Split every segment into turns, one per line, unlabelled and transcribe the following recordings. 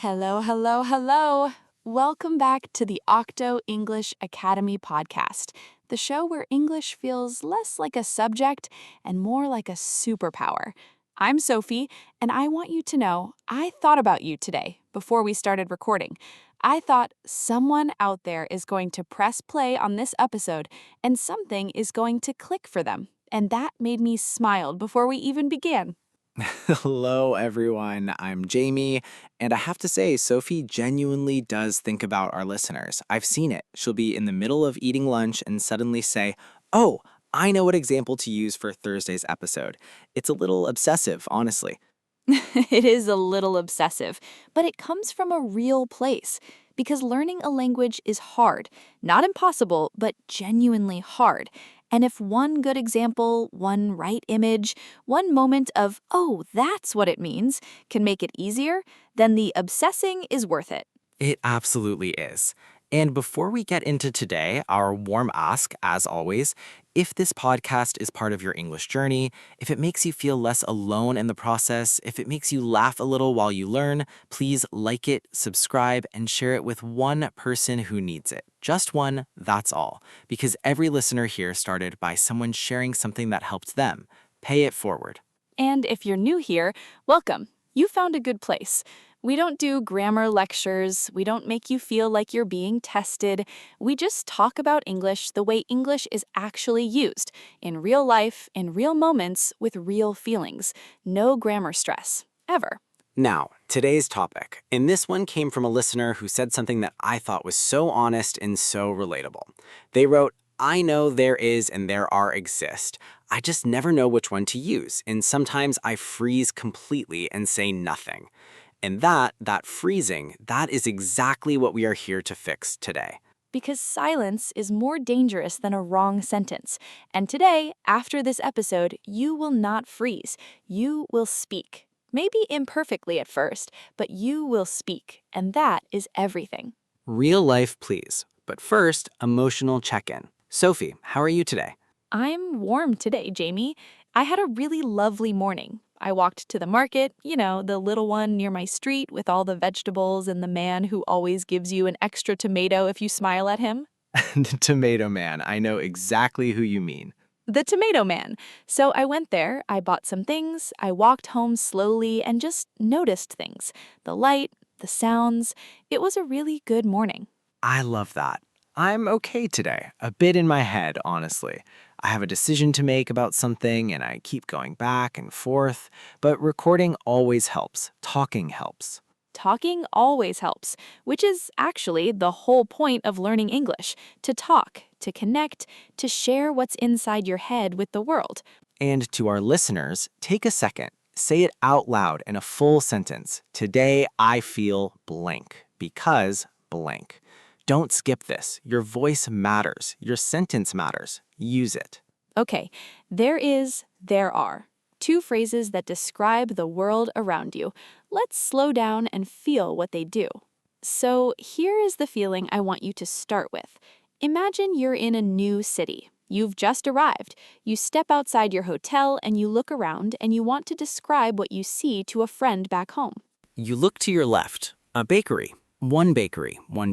Hello, hello, hello. Welcome back to the Octo English Academy podcast, the show where English feels less like a subject and more like a superpower. I'm Sophie, and I want you to know I thought about you today before we started recording. I thought someone out there is going to press play on this episode and something is going to click for them. And that made me smile before we even began.
Hello, everyone. I'm Jamie, and I have to say, Sophie genuinely does think about our listeners. I've seen it. She'll be in the middle of eating lunch and suddenly say, "Oh, I know what example to use for Thursday's episode." It's a little obsessive, honestly.
It is a little obsessive, but it comes from a real place. Because learning a language is hard. Not impossible, but genuinely hard. And if one good example, one right image, one moment of, oh, that's what it means, can make it easier, then the obsessing is worth it.
It absolutely is. And before we get into today, our warm ask, as always, if this podcast is part of your English journey, if it makes you feel less alone in the process, if it makes you laugh a little while you learn, please like it, subscribe, and share it with one person who needs it. Just one, that's all. Because every listener here started by someone sharing something that helped them. Pay it forward.
And if you're new here, welcome. You found a good place. We don't do grammar lectures. We don't make you feel like you're being tested. We just talk about English the way English is actually used, in real life, in real moments, with real feelings. No grammar stress, ever.
Now, today's topic, and this one came from a listener who said something that I thought was so honest and so relatable. They wrote, "I know there is and there are exist. I just never know which one to use, and sometimes I freeze completely and say nothing." And that freezing, that is exactly what we are here to fix today.
Because silence is more dangerous than a wrong sentence. And today, after this episode, you will not freeze. You will speak. Maybe imperfectly at first, but you will speak, and that is everything.
Real life, please. But first, emotional check-in. Sophie, how are you today?
I'm warm today, Jamie. I had a really lovely morning. I walked to the market, the little one near my street with all the vegetables and the man who always gives you an extra tomato if you smile at him.
The Tomato Man, I know exactly who you mean.
The tomato man. So I went there, I bought some things, I walked home slowly and just noticed things. The light, the sounds. It was a really good morning.
I love that. I'm okay today, a bit in my head, honestly. I have a decision to make about something and I keep going back and forth, but recording always helps. Talking helps.
Talking always helps, which is actually the whole point of learning English, to talk, to connect, to share what's inside your head with the world.
And to our listeners, take a second. Say it out loud in a full sentence. Today I feel blank because blank. Don't skip this. Your voice matters. Your sentence matters. Use it.
Okay, there is, there are. Two phrases that describe the world around you. Let's slow down and feel what they do. So here is the feeling I want you to start with. Imagine you're in a new city. You've just arrived. You step outside your hotel and you look around and you want to describe what you see to a friend back home.
You look to your left, a bakery, one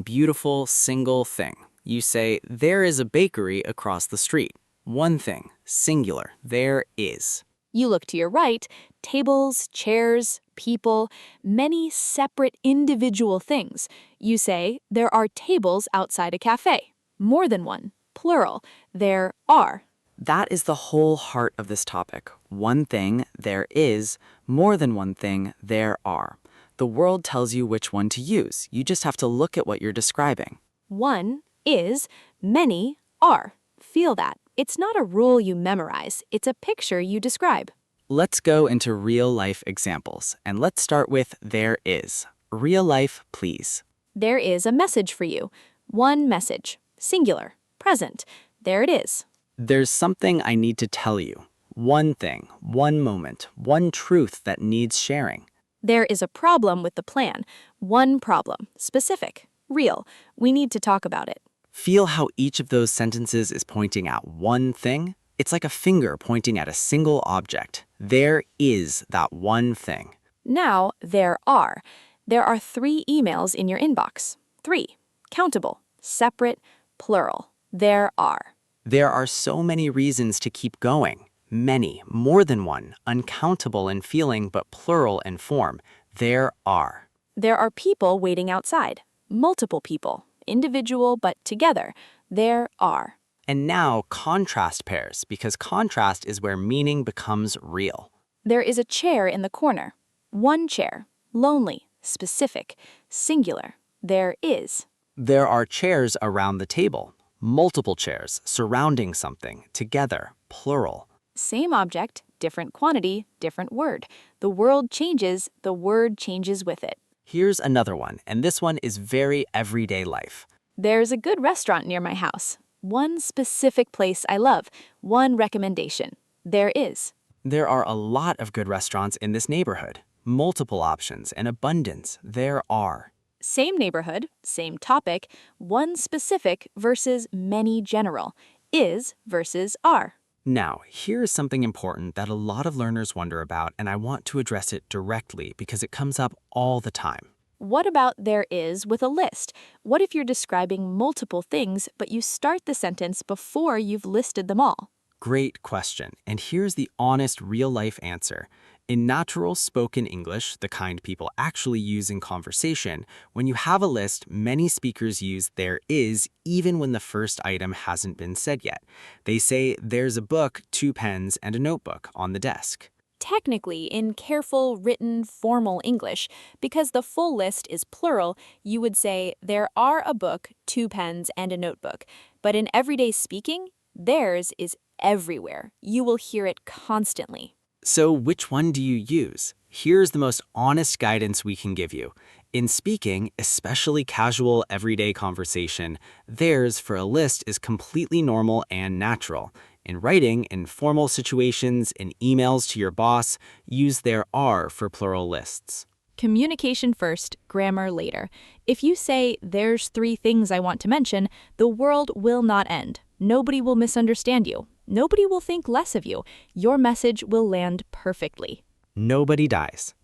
beautiful single thing. You say, there is a bakery across the street. One thing, singular, there is.
You look to your right, tables, chairs, people, many separate individual things. You say, there are tables outside a cafe. More than one, plural, there are.
That is the whole heart of this topic. One thing, there is. More than one thing, there are. The world tells you which one to use. You just have to look at what you're describing.
One is, many are. Feel that. It's not a rule you memorize. It's a picture you describe.
Let's go into real-life examples, and let's start with there is. Real life, please.
There is a message for you. One message. Singular. Present. There it is.
There's something I need to tell you. One thing, one moment, one truth that needs sharing.
There is a problem with the plan. One problem. Specific. Real. We need to talk about it.
Feel how each of those sentences is pointing at one thing? It's like a finger pointing at a single object. There is that one thing.
Now, there are. There are 3 emails in your inbox. 3. Countable, separate, plural. There are.
There are so many reasons to keep going. Many, more than one, uncountable in feeling but plural in form. There are.
There are people waiting outside. Multiple people, individual but together. There are.
And now contrast pairs, because contrast is where meaning becomes real.
There is a chair in the corner. One chair, lonely, specific, singular. There is.
There are chairs around the table. Multiple chairs surrounding something, together, plural.
Same object, different quantity, different word. The world changes, the word changes with it.
Here's another one, and this one is very everyday life.
There's a good restaurant near my house. One specific place I love. One recommendation. There is.
There are a lot of good restaurants in this neighborhood. Multiple options and abundance. There are.
Same neighborhood, same topic, one specific versus many general. Is versus are.
Now, here is something important that a lot of learners wonder about, and I want to address it directly because it comes up all the time.
What about there is with a list? What if you're describing multiple things, but you start the sentence before you've listed them all?
Great question, and here's the honest, real-life answer. In natural spoken English, the kind people actually use in conversation, when you have a list, many speakers use there is even when the first item hasn't been said yet. They say, there's a book, 2 pens, and a notebook on the desk.
Technically, in careful, written, formal English, because the full list is plural, you would say, there are a book, 2 pens, and a notebook. But in everyday speaking, theirs is everywhere. You will hear it constantly.
So which one do you use? Here's the most honest guidance we can give you. In speaking, especially casual, everyday conversation, theirs for a list is completely normal and natural. In writing, in formal situations, in emails to your boss, use there are for plural lists.
Communication first, grammar later. If you say, there's 3 things I want to mention, the world will not end. Nobody will misunderstand you. Nobody will think less of you. Your message will land perfectly.
Nobody dies.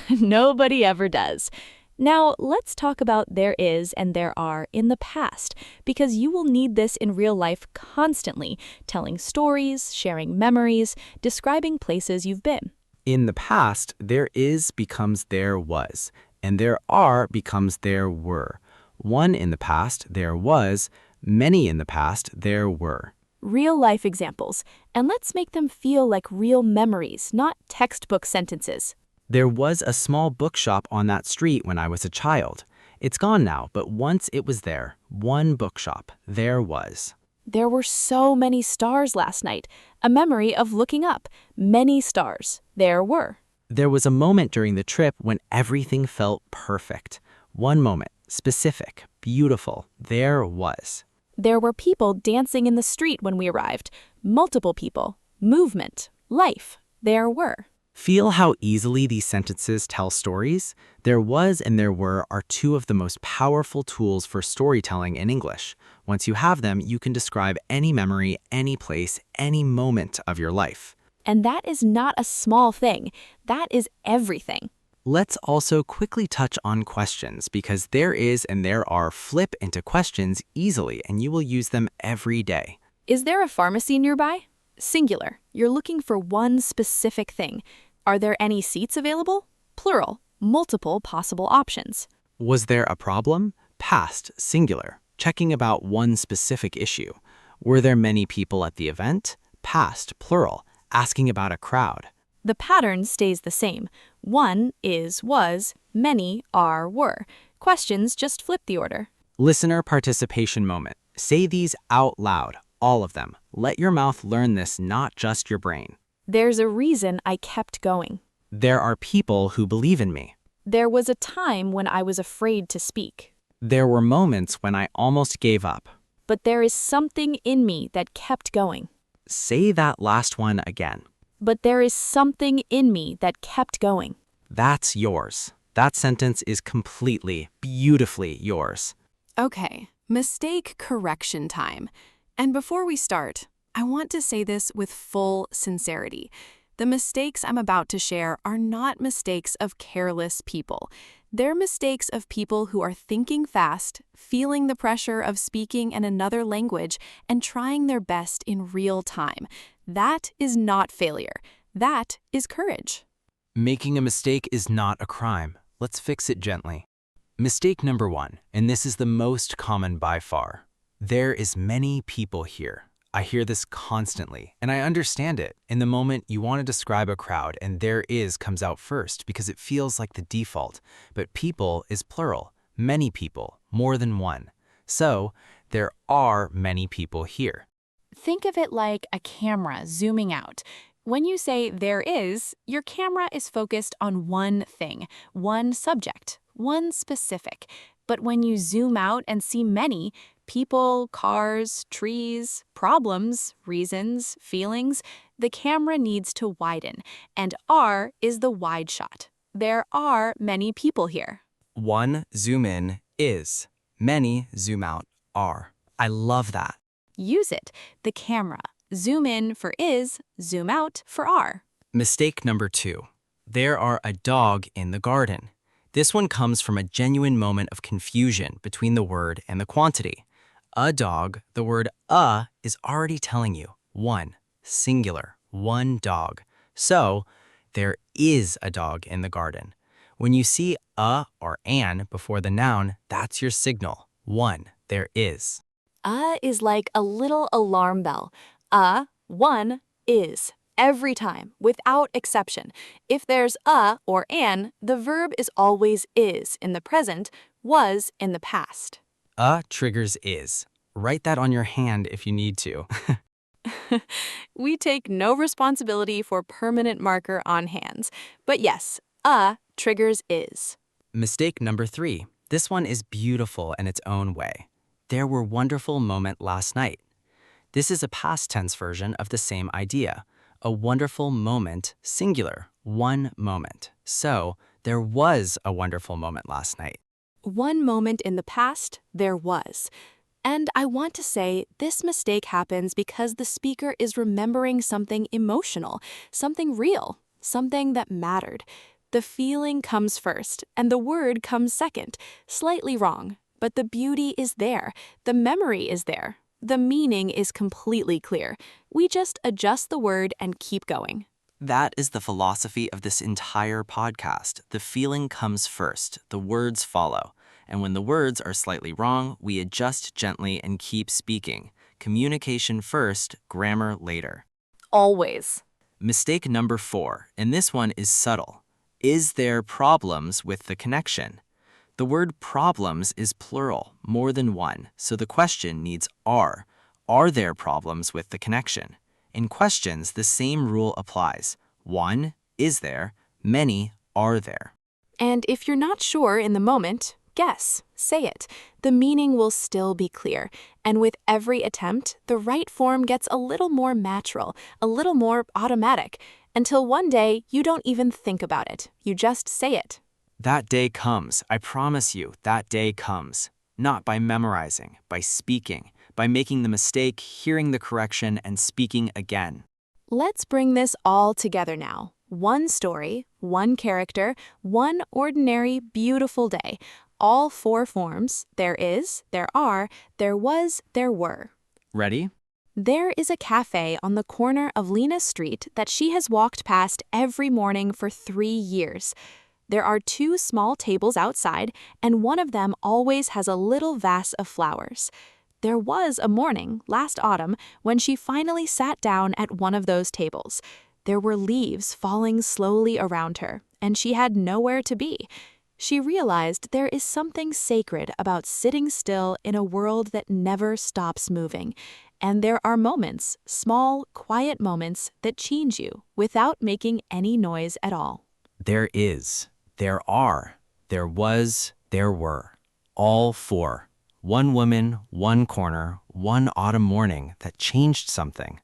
Nobody ever does. Now, let's talk about there is and there are in the past, because you will need this in real life constantly, telling stories, sharing memories, describing places you've been.
In the past, there is becomes there was, and there are becomes there were. One in the past, there was. Many in the past, there were.
Real-life examples, and let's make them feel like real memories, not textbook sentences.
There was a small bookshop on that street when I was a child. It's gone now, but once it was there. One bookshop. There was.
There were so many stars last night. A memory of looking up. Many stars. There were.
There was a moment during the trip when everything felt perfect. One moment. Specific. Beautiful. There was.
There were people dancing in the street when we arrived. Multiple people. Movement. Life. There were.
Feel how easily these sentences tell stories? There was and there were are 2 of the most powerful tools for storytelling in English. Once you have them, you can describe any memory, any place, any moment of your life.
And that is not a small thing. That is everything.
Let's also quickly touch on questions, because there is and there are flip into questions easily, and you will use them every day.
Is there a pharmacy nearby? Singular. You're looking for one specific thing. Are there any seats available? Plural. Multiple possible options.
Was there a problem? Past, singular, checking about one specific issue. Were there many people at the event? Past, plural, asking about a crowd.
The pattern stays the same. One is, was, many are, were. Questions just flip the order.
Listener participation moment. Say these out loud, all of them. Let your mouth learn this, not just your brain.
There's a reason I kept going.
There are people who believe in me.
There was a time when I was afraid to speak.
There were moments when I almost gave up.
But there is something in me that kept going.
Say that last one again.
But there is something in me that kept going.
That's yours. That sentence is completely, beautifully yours.
Okay, mistake correction time. And before we start, I want to say this with full sincerity. The mistakes I'm about to share are not mistakes of careless people. They're mistakes of people who are thinking fast, feeling the pressure of speaking in another language, and trying their best in real time. That is not failure. That is courage.
Making a mistake is not a crime. Let's fix it gently. Mistake number 1, and this is the most common by far. There is many people here. I hear this constantly, and I understand it. In the moment, you want to describe a crowd, and there is comes out first because it feels like the default. But people is plural. Many people, more than one. So, there are many people here.
Think of it like a camera zooming out. When you say there is, your camera is focused on one thing, one subject, one specific. But when you zoom out and see many, people, cars, trees, problems, reasons, feelings, the camera needs to widen, and R is the wide shot. There are many people here.
One zoom in is. Many zoom out are. I love that.
Use it, the camera. Zoom in for is, zoom out for are.
Mistake number 2. There are a dog in the garden. This one comes from a genuine moment of confusion between the word and the quantity. A dog, the word is already telling you one, singular, one dog. So, there is a dog in the garden. When you see a or an before the noun, that's your signal. One, there is.
Is like a little alarm bell. One is. Every time, without exception. If there's a or an, the verb is always is in the present, was in the past.
Triggers is. Write that on your hand if you need to.
We take no responsibility for permanent marker on hands. But yes, triggers is.
Mistake number 3. This one is beautiful in its own way. There were wonderful moment last night. This is a past tense version of the same idea. A wonderful moment, singular, one moment. So, there was a wonderful moment last night.
One moment in the past, there was. And I want to say this mistake happens because the speaker is remembering something emotional, something real, something that mattered. The feeling comes first, and the word comes second. Slightly wrong, but the beauty is there. The memory is there. The meaning is completely clear. We just adjust the word and keep going.
That is the philosophy of this entire podcast. The feeling comes first, the words follow. And when the words are slightly wrong, we adjust gently and keep speaking. Communication first, grammar later.
Always.
Mistake number 4, and this one is subtle. Is there problems with the connection? The word problems is plural, more than one, so the question needs are. Are there problems with the connection? In questions, the same rule applies. One, is there? Many, are there?
And if you're not sure in the moment, guess, say it. The meaning will still be clear. And with every attempt, the right form gets a little more natural, a little more automatic, until one day you don't even think about it. You just say it.
That day comes, I promise you, that day comes. Not by memorizing, by speaking, by making the mistake, hearing the correction, and speaking again.
Let's bring this all together now. One story, one character, one ordinary, beautiful day. All 4 forms, there is, there are, there was, there were.
Ready?
There is a cafe on the corner of Lena Street that she has walked past every morning for 3 years. There are 2 small tables outside, and one of them always has a little vase of flowers. There was a morning, last autumn, when she finally sat down at one of those tables. There were leaves falling slowly around her, and she had nowhere to be. She realized there is something sacred about sitting still in a world that never stops moving. And there are moments, small, quiet moments, that change you without making any noise at all.
There is, there are, there was, there were. All 4. One woman, one corner, one autumn morning that changed something.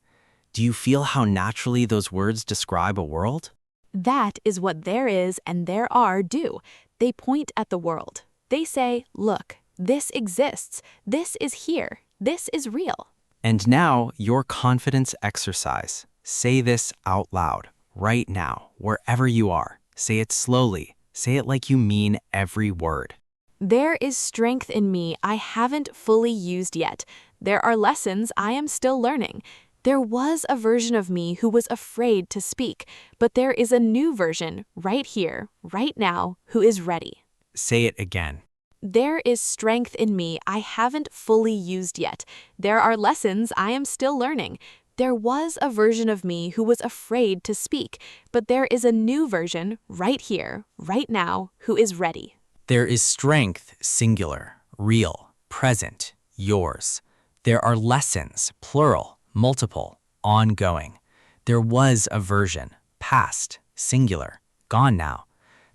Do you feel how naturally those words describe a world?
That is what there is and there are do. They point at the world. They say, look, this exists. This is here. This is real.
And now, your confidence exercise. Say this out loud.
right now, wherever you are. Say it slowly. Say it like you mean every word.
There is strength in me I haven't fully used yet. There are lessons I am still learning. There was a version of me who was afraid to speak, but there is a new version right here, right now, who is ready.
Say it again.
There is strength in me I haven't fully used yet. There are lessons I am still learning. There was a version of me who was afraid to speak, but there is a new version right here, right now, who is ready.
There is strength, singular, real, present, yours. There are lessons, plural, multiple, ongoing. There was a version, past, singular, gone now.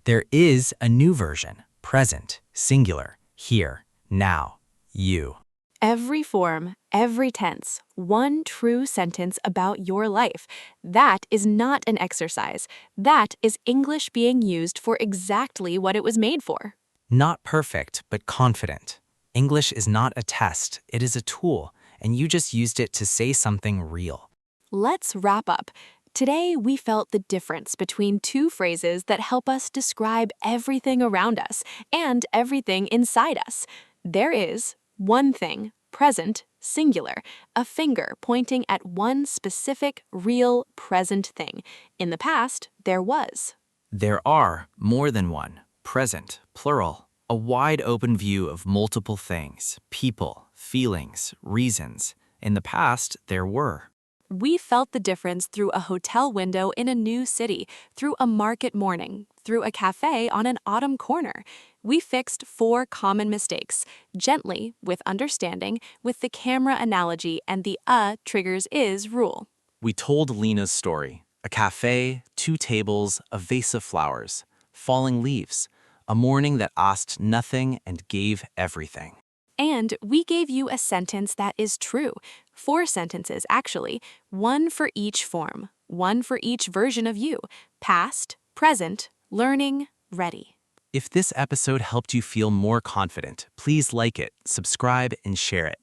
There is a new version, present, singular, here, now, you.
Every form, every tense, one true sentence about your life. That is not an exercise. That is English being used for exactly what it was made for.
Not perfect, but confident. English is not a test, it is a tool, and you just used it to say something real.
Let's wrap up. Today, we felt the difference between two phrases that help us describe everything around us and everything inside us. There is one thing, present, singular, a finger pointing at one specific, real, present thing. In the past, there was.
There are more than one, present, plural, a wide open view of multiple things, people, feelings, reasons. In the past, there were.
We felt the difference through a hotel window in a new city, through a market morning, through a cafe on an autumn corner. We fixed 4 common mistakes, gently, with understanding, with the camera analogy and the triggers is rule.
We told Lena's story. A cafe, 2 tables, a vase of flowers, falling leaves, a morning that asked nothing and gave everything.
And we gave you a sentence that is true. 4 sentences, actually. 1 for each form. 1 for each version of you. Past, present, learning, ready.
If this episode helped you feel more confident, please like it, subscribe, and share it.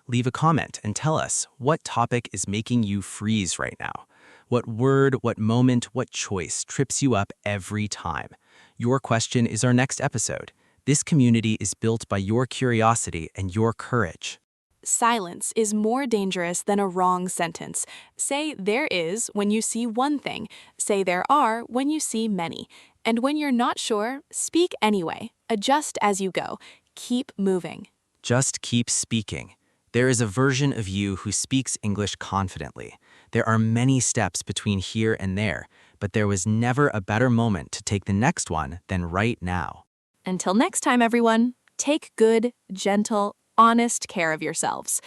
Leave a comment and tell us what topic is making you freeze right now. What word, what moment, what choice trips you up every time? Your question is our next episode. This community is built by your curiosity and your courage.
Silence is more dangerous than a wrong sentence. Say there is when you see one thing. Say there are when you see many. And when you're not sure, speak anyway. Adjust as you go. Keep moving.
Just keep speaking. There is a version of you who speaks English confidently. There are many steps between here and there, but there was never a better moment to take the next one than right now.
Until next time, everyone, take good, gentle, honest care of yourselves.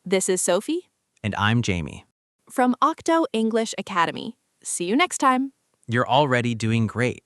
This is Sophie.
And I'm Jamie.
From Octo English Academy. See you next time.
You're already doing great.